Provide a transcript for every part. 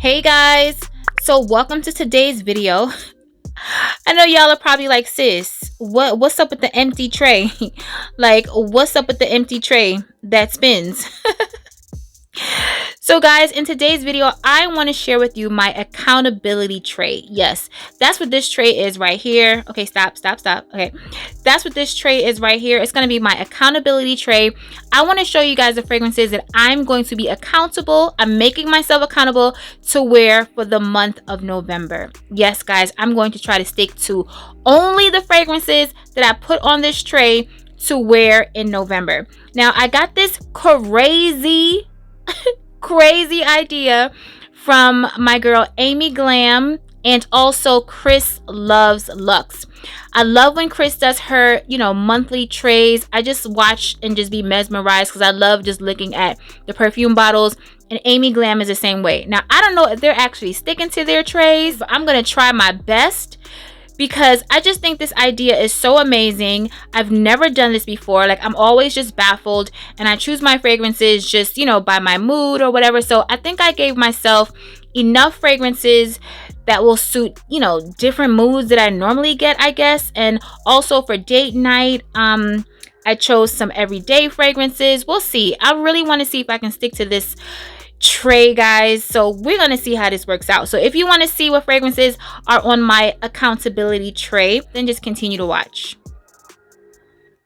Hey guys, so welcome to today's video. I know y'all are probably like, sis, what's up with the empty tray? Like, what's up with the empty tray that spins? So guys, in today's video, I want to share with you my accountability tray. Yes, that's what this tray is right here. Okay, stop. Okay, that's what this tray is right here. It's going to be my accountability tray. I want to show you guys the fragrances that I'm going to be accountable. I'm making myself accountable to wear for the month of November. Yes, guys, I'm going to try to stick to only the fragrances that I put on this tray to wear in November. Now, I got this crazy idea from my girl Amy Glam and also Chris Loves Luxe. I love when Chris does her, monthly trays. I just watch and just be mesmerized because I love just looking at the perfume bottles. And Amy Glam is the same way. Now, I don't know if they're actually sticking to their trays, but I'm going to try my best, because I just think this idea is so amazing. I've never done this before. Like, I'm always just baffled, and I choose my fragrances just, by my mood or whatever. So I think I gave myself enough fragrances that will suit, different moods that I normally get, I guess. And also for date night, I chose some everyday fragrances. We'll see. I really want to see if I can stick to this tray, guys. So we're gonna see how this works out. So if you want to see what fragrances are on my accountability tray, then just continue to watch.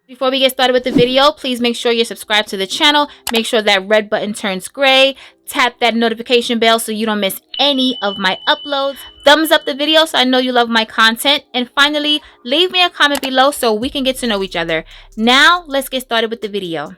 Before we get started with the video, please make sure you're subscribed to the channel. Make sure that red button turns gray. Tap that notification bell so you don't miss any of my uploads. Thumbs up the video so I know you love my content. And finally, leave me a comment below so we can get to know each other. Now let's get started with the video.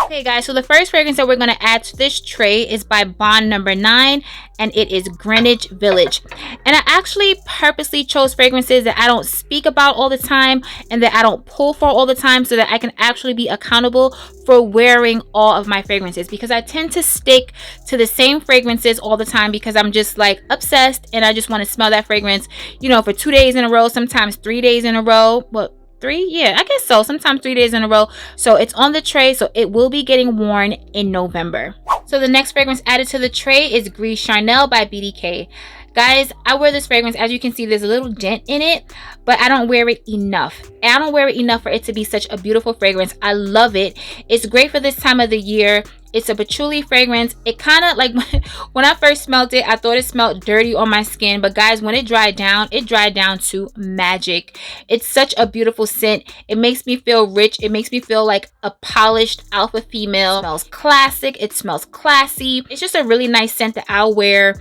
Okay guys, so the first fragrance that we're going to add to this tray is by Bond Number 9, and it is Greenwich Village. And I actually purposely chose fragrances that I don't speak about all the time and that I don't pull for all the time, so that I can actually be accountable for wearing all of my fragrances, because I tend to stick to the same fragrances all the time because I'm just like obsessed and I just want to smell that fragrance, for 2 days in a row, sometimes 3 days in a row. Well, 3? Yeah, I guess so. Sometimes 3 days in a row. So it's on the tray, so it will be getting worn in November. So the next fragrance added to the tray is Gris Charnel by BDK. Guys, I wear this fragrance. As you can see, there's a little dent in it, but I don't wear it enough. I don't wear it enough for it to be such a beautiful fragrance. I love it. It's great for this time of the year. It's a patchouli fragrance. It kind of like, when I first smelled it, I thought it smelled dirty on my skin. But guys, when it dried down to magic. It's such a beautiful scent. It makes me feel rich. It makes me feel like a polished alpha female. It smells classic. It smells classy. It's just a really nice scent that I'll wear,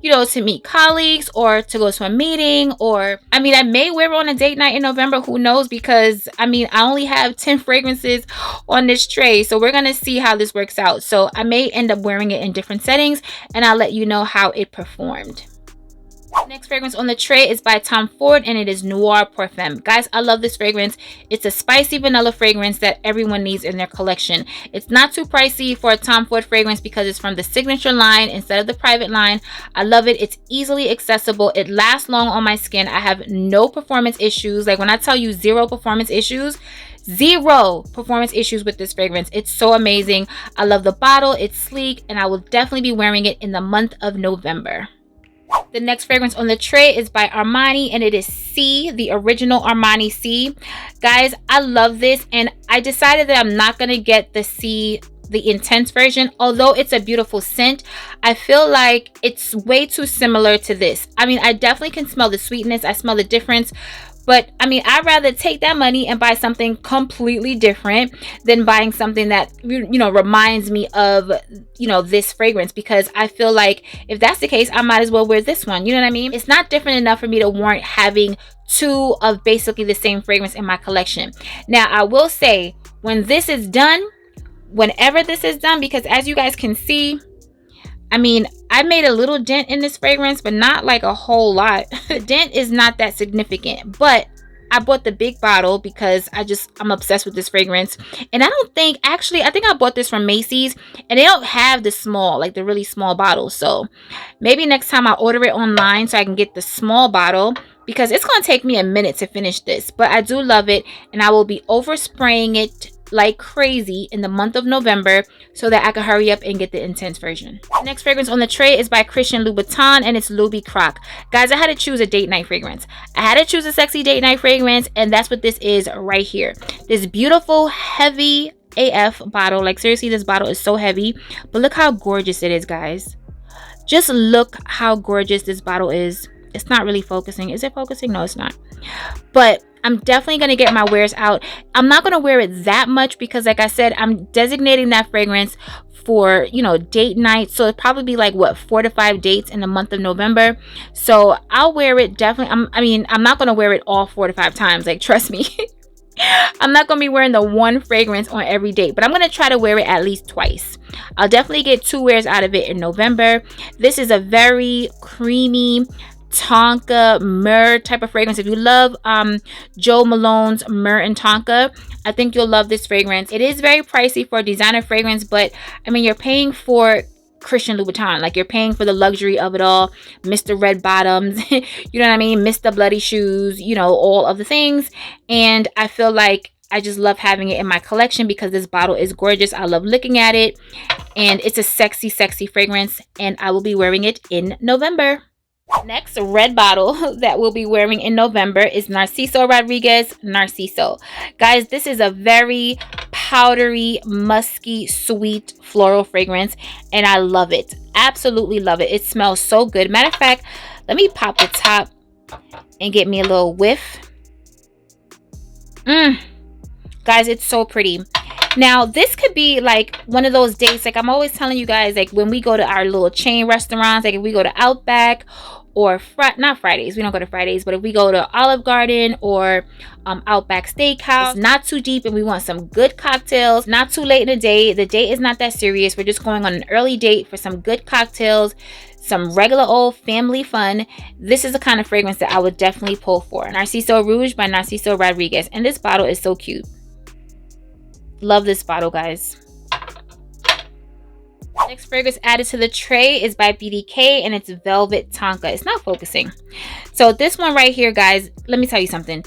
to meet colleagues or to go to a meeting, or I may wear it on a date night in November. Who knows? Because I only have 10 fragrances on this tray, so we're gonna see how this works out. So I may end up wearing it in different settings, and I'll let you know how it performed. Next fragrance on the tray is by Tom Ford, and it is Noir Parfum. Guys, I love this fragrance. It's a spicy vanilla fragrance that everyone needs in their collection. It's not too pricey for a Tom Ford fragrance because it's from the signature line instead of the private line. I love it. It's easily accessible. It lasts long on my skin. I have no performance issues. Like, when I tell you zero performance issues with this fragrance. It's so amazing. I love the bottle. It's sleek, and I will definitely be wearing it in the month of November. The next fragrance on the tray is by Armani, and it is C, the original Armani C. Guys, I love this, and I decided that I'm not going to get the C, the intense version. Although it's a beautiful scent, I feel like it's way too similar to this. I definitely can smell the sweetness. I smell the difference. But I'd rather take that money and buy something completely different than buying something that, reminds me of, this fragrance, because I feel like if that's the case, I might as well wear this one. You know what I mean? It's not different enough for me to warrant having two of basically the same fragrance in my collection. Now, I will say, when this is done, whenever this is done, because as you guys can see, I made a little dent in this fragrance, but not like a whole lot. The dent is not that significant, but I bought the big bottle because I'm obsessed with this fragrance. And I think I bought this from Macy's, and they don't have the small, like the really small bottles. So maybe next time I'll order it online so I can get the small bottle, because it's going to take me a minute to finish this. But I do love it, and I will be overspraying it like crazy in the month of November so that I can hurry up and get the intense version. The next fragrance on the tray is by Christian Louboutin, and it's Loubi Croc. Guys, I had to choose a date night fragrance. I had to choose a sexy date night fragrance, and that's what this is right here. This beautiful, heavy AF bottle. Like, seriously, this bottle is so heavy, but look how gorgeous it is, guys. Just look how gorgeous this bottle is. It's not really focusing. Is it focusing? No, it's not. But I'm definitely going to get my wears out. I'm not going to wear it that much because, like I said, I'm designating that fragrance for, you know, date night. So it'll probably be like, what, 4 to 5 dates in the month of November. So I'll wear it definitely. I'm not going to wear it all 4 to 5 times. Like, trust me. I'm not going to be wearing the one fragrance on every date, but I'm going to try to wear it at least twice. I'll definitely get 2 wears out of it in November. This is a very creamy Tonka myrrh type of fragrance. If you love Joe Malone's myrrh and Tonka, I think you'll love this fragrance. It is very pricey for a designer fragrance, but I mean, you're paying for Christian Louboutin. Like, you're paying for the luxury of it all. Mr. Red Bottoms, you know what I mean? Mr. Bloody Shoes, you know, all of the things. And I feel like I just love having it in my collection because this bottle is gorgeous. I love looking at it, and it's a sexy, sexy fragrance, and I will be wearing it in November. Next red bottle that we'll be wearing in November is Narciso Rodriguez Narciso. Guys, this is a very powdery, musky, sweet floral fragrance, and I love it. Absolutely love it. It smells so good. Matter of fact, let me pop the top and get me a little whiff. Guys, it's so pretty. Now, this could be like one of those dates, like I'm always telling you guys, like when we go to our little chain restaurants, like if we go to Outback or not Fridays, we don't go to Fridays, but if we go to Olive Garden or Outback Steakhouse, it's not too deep and we want some good cocktails, not too late in the day. The date is not that serious. We're just going on an early date for some good cocktails, some regular old family fun. This is the kind of fragrance that I would definitely pull for. Narciso Rouge by Narciso Rodriguez. And this bottle is so cute. Love this bottle, guys. Next fragrance added to the tray is by BDK, and it's Velvet Tonka. It's not focusing. So this one right here, guys, let me tell you something.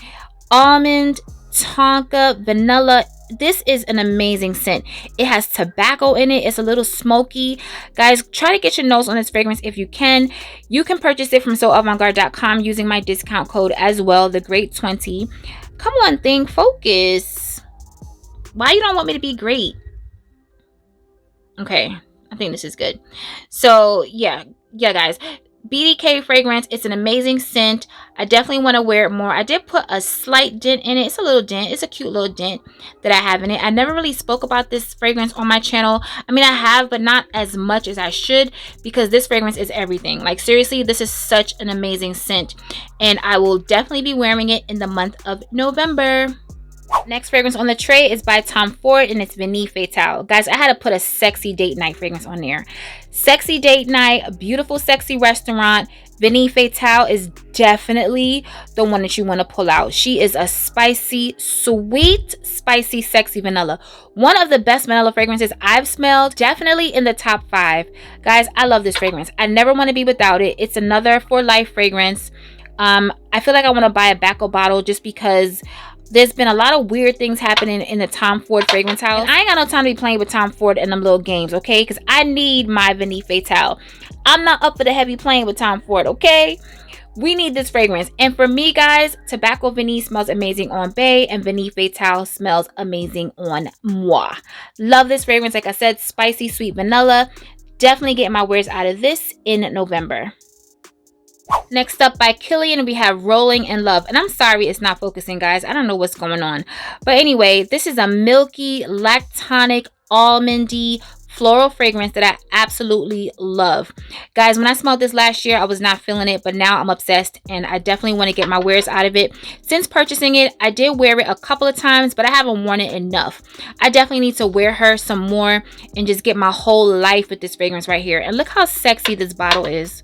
Almond, Tonka, vanilla. This is an amazing scent. It has tobacco in it. It's a little smoky. Guys, try to get your nose on this fragrance if you can. You can purchase it from soavantgarde.com using my discount code as well, THEGREAT20. Come on, thing, focus. Why you don't want me to be great? Okay, I think this is good. So yeah guys, BDK fragrance. It's an amazing scent. I definitely want to wear it more. I did put a slight dent in it. It's a little dent. It's a cute little dent that I have in it. I never really spoke about this fragrance on my channel. I mean, I have, but not as much as I should, because this fragrance is everything. Like, seriously, this is such an amazing scent, and I will definitely be wearing it in the month of November. Next fragrance on the tray is by Tom Ford, and it's Vanille Fatale. Guys, I had to put a sexy date night fragrance on there. Sexy date night, a beautiful sexy restaurant. Vanille Fatale is definitely the one that you want to pull out. She is a spicy, sweet, spicy, sexy vanilla. One of the best vanilla fragrances I've smelled. Definitely in the top 5. Guys, I love this fragrance. I never want to be without it. It's another for life fragrance. I feel like I want to buy a backup bottle just because there's been a lot of weird things happening in the Tom Ford fragrance house. And I ain't got no time to be playing with Tom Ford and them little games, okay? Because I need my Vanille Fatale. I'm not up for the heavy playing with Tom Ford, okay? We need this fragrance. And for me, guys, Tobacco Vanille smells amazing on Bay, and Vanille Fatale smells amazing on Moi. Love this fragrance. Like I said, spicy, sweet vanilla. Definitely getting my wears out of this in November. Next up, by Kilian, we have Rolling in Love. And I'm sorry it's not focusing, guys. I don't know what's going on. But anyway, this is a milky, lactonic, almondy, floral fragrance that I absolutely love. Guys, when I smelled this last year, I was not feeling it, but now I'm obsessed, and I definitely want to get my wears out of it. Since purchasing it, I did wear it a couple of times, but I haven't worn it enough. I definitely need to wear her some more and just get my whole life with this fragrance right here. And look how sexy this bottle is.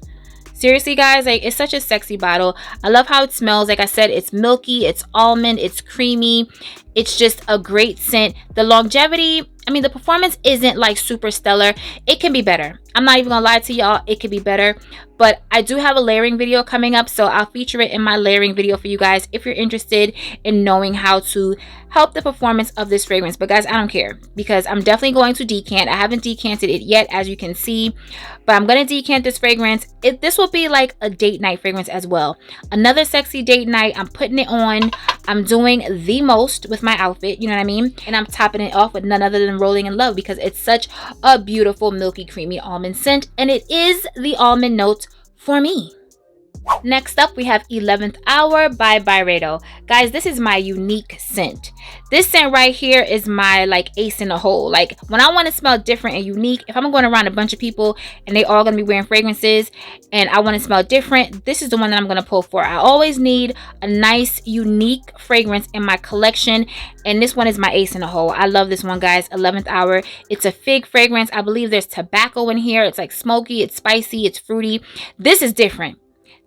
Seriously, guys, like, it's such a sexy bottle. I love how it smells. Like I said, it's milky, it's almond, it's creamy. It's just a great scent. The longevity, I mean, the performance isn't like super stellar. It can be better. I'm not even gonna lie to y'all, it could be better. But I do have a layering video coming up, so I'll feature it in my layering video for you guys if you're interested in knowing how to help the performance of this fragrance. But guys, I don't care, because I'm definitely going to decant. I haven't decanted it yet, as you can see, but I'm gonna decant this fragrance. This will be like a date night fragrance as well. Another sexy date night. I'm putting it on. I'm doing the most with my outfit, you know what I mean? And I'm topping it off with none other than Rolling in Love, because it's such a beautiful milky creamy almond scent, and it is the almond note for me. Next up, we have 11th Hour by Byredo. Guys, this is my unique scent. This scent right here is my like ace in the hole. Like, when I want to smell different and unique, if I'm going around a bunch of people and they all going to be wearing fragrances and I want to smell different, this is the one that I'm going to pull for. I always need a nice unique fragrance in my collection, and this one is my ace in the hole. I love this one, guys. 11th Hour. It's a fig fragrance. I believe there's tobacco in here. It's like smoky, it's spicy, it's fruity. This is different.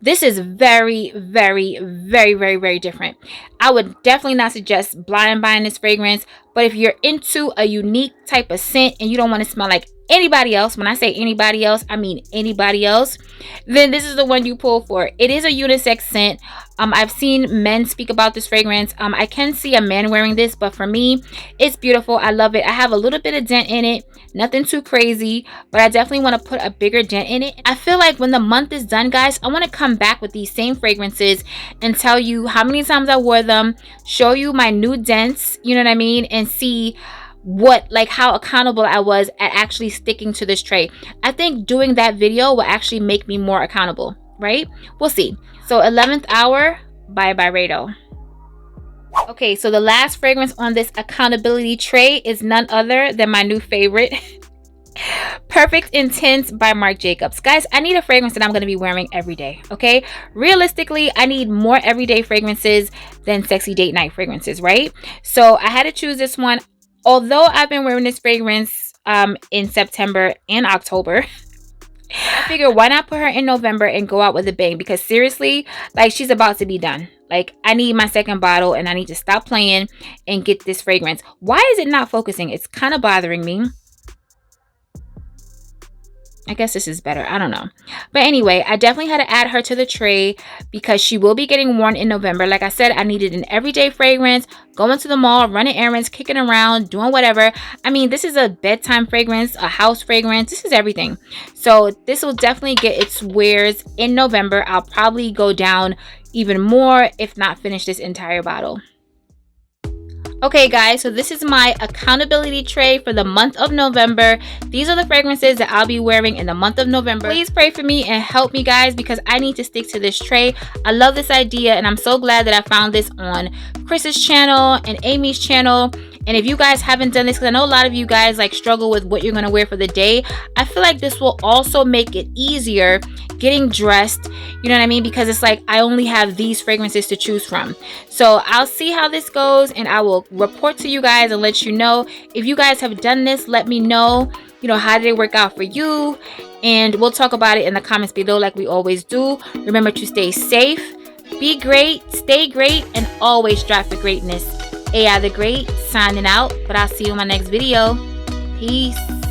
This is very, very, very, very, very different. I would definitely not suggest blind buying this fragrance, but if you're into a unique type of scent and you don't want to smell like anybody else, when I say anybody else, I mean anybody else, then this is the one you pull for. It is a unisex scent. I've seen men speak about this fragrance. I can see a man wearing this, but for me, it's beautiful. I love it. I have a little bit of dent in it, nothing too crazy, but I definitely want to put a bigger dent in it. I feel like when the month is done, guys, I want to come back with these same fragrances and tell you how many times I wore them, show you my new dents, you know what I mean, and see what, like, how accountable I was at actually sticking to this tray. I think doing that video will actually make me more accountable, right? We'll see. So 11th Hour by Byredo. Okay, so the last fragrance on this accountability tray is none other than my new favorite, Perfect Intense by Marc Jacobs. Guys, I need a fragrance that I'm going to be wearing every day, okay? Realistically, I need more everyday fragrances than sexy date night fragrances, right? So I had to choose this one. Although I've been wearing this fragrance in September and October, I figured why not put her in November and go out with a bang, because seriously, like, she's about to be done. Like, I need my second bottle and I need to stop playing and get this fragrance. Why is it not focusing? It's kind of bothering me. I guess this is better. I don't know. But anyway, I definitely had to add her to the tray because she will be getting worn in November. Like I said, I needed an everyday fragrance, going to the mall, running errands, kicking around, doing whatever. I mean, this is a bedtime fragrance, a house fragrance. This is everything. So this will definitely get its wears in November. I'll probably go down even more, if not finish this entire bottle. Okay guys, so this is my accountability tray for the month of November. These are the fragrances that I'll be wearing in the month of November. Please pray for me and help me, guys, because I need to stick to this tray. I love this idea and I'm so glad that I found this on Chris's channel and Amy's channel. And if you guys haven't done this, because I know a lot of you guys like struggle with what you're going to wear for the day, I feel like this will also make it easier getting dressed, you know what I mean? Because it's like I only have these fragrances to choose from. So I'll see how this goes and I will report to you guys and let you know. If you guys have done this, let me know, you know, how did it work out for you? And we'll talk about it in the comments below like we always do. Remember to stay safe, be great, stay great, and always strive for greatness. AI the Great signing out, but I'll see you in my next video. Peace.